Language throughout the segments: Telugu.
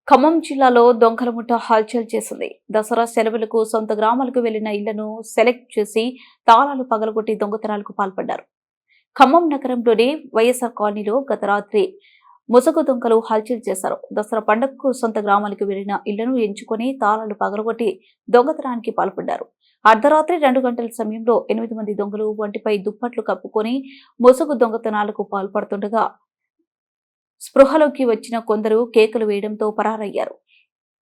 ఖమ్మం జిల్లాలో దొంగల ముఠ హల్చల్ చేసింది. దసరా సెలవులకు సొంత గ్రామాలకు వెళ్లిన ఇళ్లను సెలెక్ట్ చేసి తాళాలు పగలగొట్టి దొంగతనాలకు పాల్పడ్డారు. ఖమ్మం నగరంలోని వైఎస్ఆర్ కాలనీలో గత రాత్రి ముసుగు దొంగలు హల్చల్ చేశారు. దసరా పండుగకు సొంత గ్రామాలకు వెళ్లిన ఇళ్లను ఎంచుకుని తాళాలు పగలగొట్టి దొంగతనానికి పాల్పడ్డారు. అర్ధరాత్రి 2 గంటల సమయంలో 8 మంది దొంగలు ఒంటిపై దుప్పట్లు కప్పుకొని ముసుగు దొంగతనాలకు పాల్పడుతుండగా స్పృహలోకి వచ్చిన కొందరు కేకలు వేయడంతో పరారయ్యారు.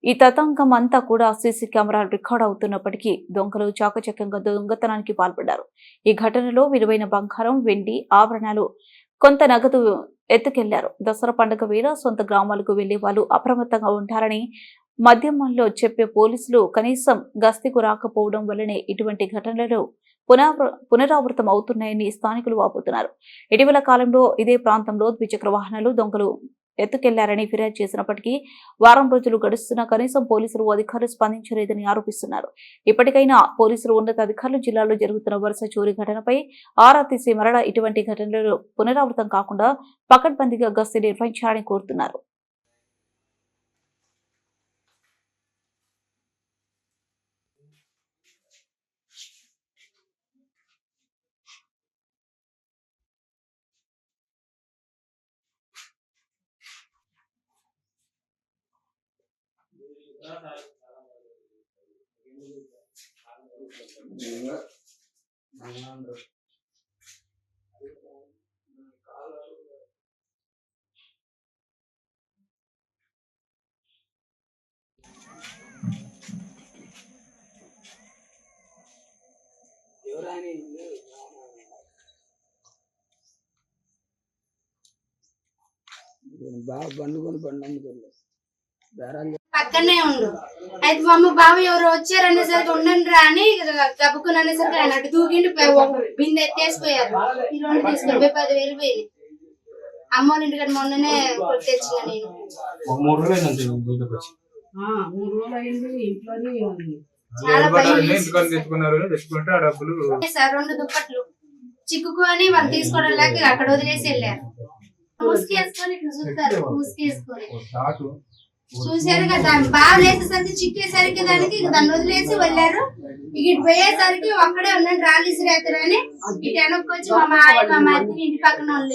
ఈ తతంగం అంతా కూడా సీసీ కెమెరాలు రికార్డ్ అవుతున్నప్పటికీ దొంగలు చాకచక్యంగా దొంగతనానికి పాల్పడ్డారు. ఈ ఘటనలో విలువైన బంగారం, వెండి, ఆభరణాలు, కొంత నగదు ఎత్తుకెళ్లారు. దసరా పండుగ వేళ సొంత గ్రామాలకు వెళ్లే వాళ్ళు అప్రమత్తంగా ఉంటారని మధ్యమంలో చెప్పే పోలీసులు కనీసం గస్తీకు రాకపోవడం వల్లనే ఇటువంటి ఘటనలు పునరావృతం అవుతున్నాయని స్థానికులు వాపోతున్నారు. ఇటీవల కాలంలో ఇదే ప్రాంతంలో ద్విచక్ర వాహనాలు దొంగలు ఎత్తుకెళ్లారని ఫిర్యాదు చేసినప్పటికీ వారం రోజులు గడుస్తున్నా కనీసం పోలీసులు అధికారులు స్పందించలేదని ఆరోపిస్తున్నారు. ఇప్పటికైనా పోలీసులు ఉన్నతాధికారులు జిల్లాలో జరుగుతున్న వరుస చోరీ ఘటనపై ఆరా తీసి మరలా ఇటువంటి ఘటనలు పునరావృతం కాకుండా పకడ్బందీగా గస్తీ నిర్వహించాలని కోరుతున్నారు. పక్కనే ఉండు అయితే మా అమ్మ బాబు ఎవరు వచ్చారనేసరికి ఉండండి రా అని గబుకుని అనేసరికి ఆయన అటు దూకిండి బిందె ఎత్తేసిపోయారు. ఈ 2 తీసుకొని 10,000 పోయింది. అమ్మ వాళ్ళ ఇంటికి మొన్ననే తెచ్చిన నేను 3 రోజులు చాలా సార్ 2 దుప్పట్లు చిక్కుకొని వాళ్ళు తీసుకోవడం లేక అక్కడ వదిలేసి వెళ్ళారు. ముసుకేసుకొని ఇట్లా చూస్తారు, ముసుకేసుకొని చూసారు కదా. బాగా లేసేసరికి చిక్కేసరికి దానికి దాన్ని వదిలేసి వెళ్ళారు. ఇటు పోయేసరికి ఒక్కడే ఉన్నాడు రాళ్ళు ఇసిరేస్తారని ఇటు వెనక్కి వచ్చి మా మాయ మా మధ్య ఇంటి పక్కన వాళ్ళు